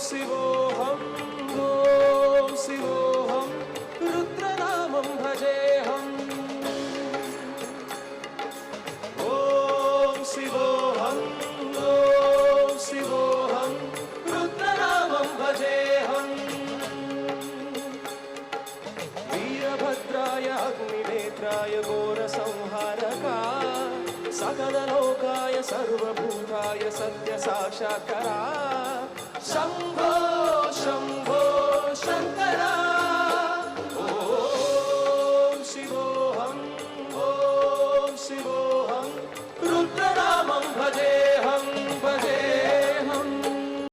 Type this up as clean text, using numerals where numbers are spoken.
शिवोऽहं ॐ शिवोऽहं रुद्रनामं भजेऽहम् ॐ शिवोऽहं रुद्रनामं भजेऽहम् वीरभद्राय अग्निनेत्राय घोरसंहारका सकललोकाय सर्वभूताय सत्यसाक्षात्करा शम्भो